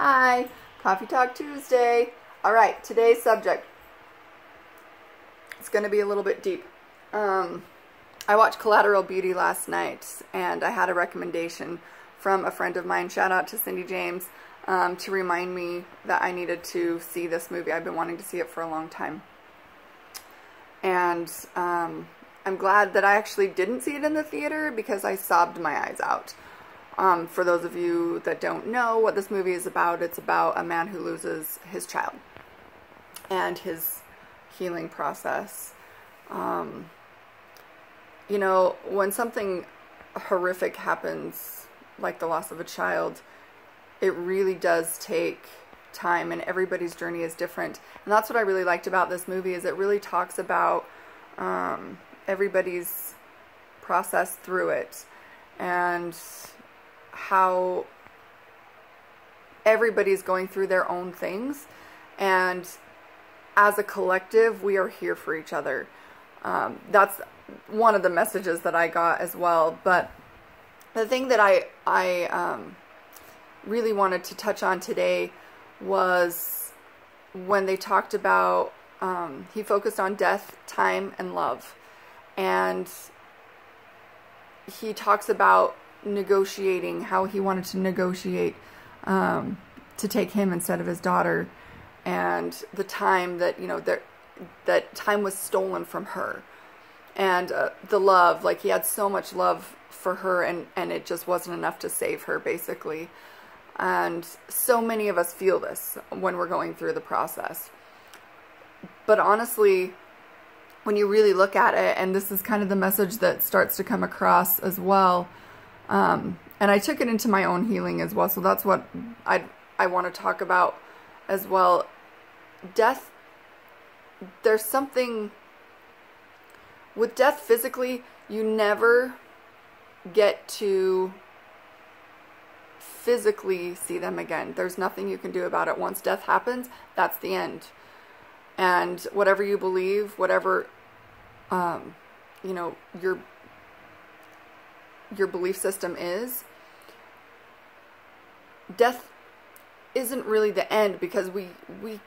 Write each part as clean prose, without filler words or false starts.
Hi, Coffee Talk Tuesday. All right, today's subject. It's going to be a little bit deep. I watched Collateral Beauty last night, and I had a recommendation from a friend of mine, shout out to Cindy James, to remind me that I needed to see this movie. I've been wanting to see it for a long time. And I'm glad that I actually didn't see it in the theater because I sobbed my eyes out. For those of you that don't know what this movie is about, it's about a man who loses his child and his healing process. You know, when something horrific happens, like the loss of a child, it really does take time, and everybody's journey is different. And that's what I really liked about this movie, is it really talks about everybody's process through it, and how everybody's going through their own things, and as a collective we are here for each other. That's one of the messages that I got as well. But the thing that I really wanted to touch on today was when they talked about, he focused on death, time, and love. And he talks about negotiating, how he wanted to negotiate to take him instead of his daughter, and the time that, you know, that time was stolen from her, and the love, like he had so much love for her, and it just wasn't enough to save her, basically. And so many of us feel this when we're going through the process. But honestly, when you really look at it, and this is kind of the message that starts to come across as well, and I took it into my own healing as well, so that's what I want to talk about as well. Death, there's something with death physically, you never get to physically see them again. There's nothing you can do about it. Once death happens, that's the end. And whatever you believe, whatever you know, your belief system is, death isn't really the end, because we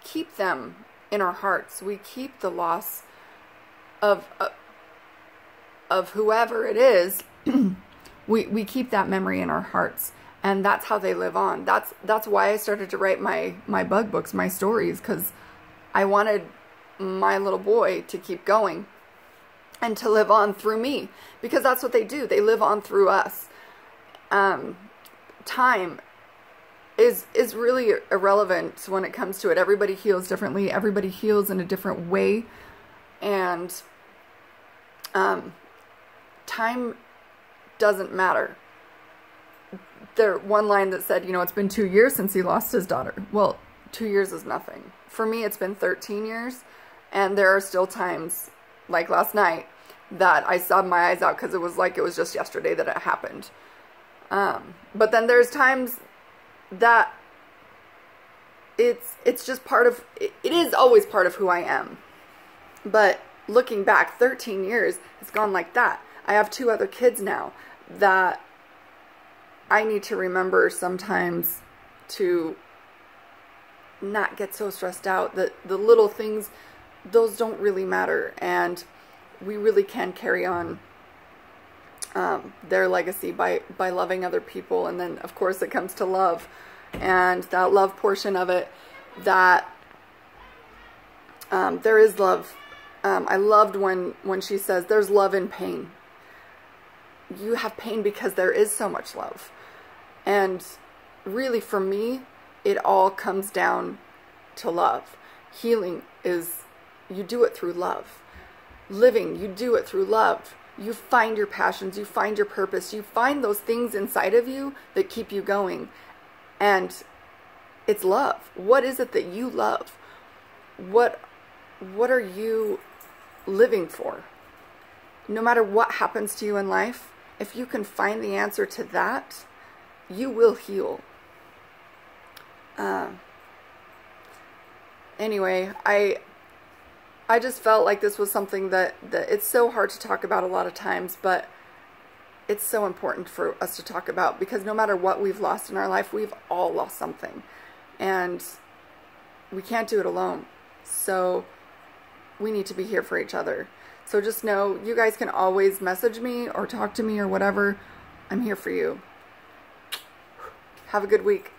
keep them in our hearts. We keep the loss of whoever it is. we keep that memory in our hearts, and that's how they live on. That's why I started to write my bug books, my stories, because I wanted my little boy to keep going and to live on through me, because that's what they do. They live on through us. Time is really irrelevant when it comes to it. Everybody heals differently. Everybody heals in a different way. And time doesn't matter. There, one line that said, you know, it's been 2 years since he lost his daughter. Well, 2 years is nothing. For me, it's been 13 years. And there are still times, like last night, that I sobbed my eyes out because it was like it was just yesterday that it happened. But then there's times that it's just part of, it is always part of who I am. But looking back, 13 years, it's gone like that. I have 2 other kids now that I need to remember sometimes to not get so stressed out. That the little things, those don't really matter, and we really can carry on their legacy by loving other people. And then of course it comes to love, and that love portion of it, that there is love. I loved when she says there's love in pain. You have pain because there is so much love. And really, for me, it all comes down to love. Healing is, you do it through love. Living, you do it through love. You find your passions, you find your purpose, you find those things inside of you that keep you going. And it's love. What is it that you love? What are you living for? No matter what happens to you in life, if you can find the answer to that, you will heal. Anyway, I just felt like this was something that it's so hard to talk about a lot of times, but it's so important for us to talk about, because no matter what we've lost in our life, we've all lost something. and we can't do it alone. So we need to be here for each other. So just know, you guys can always message me or talk to me or whatever. I'm here for you. Have a good week.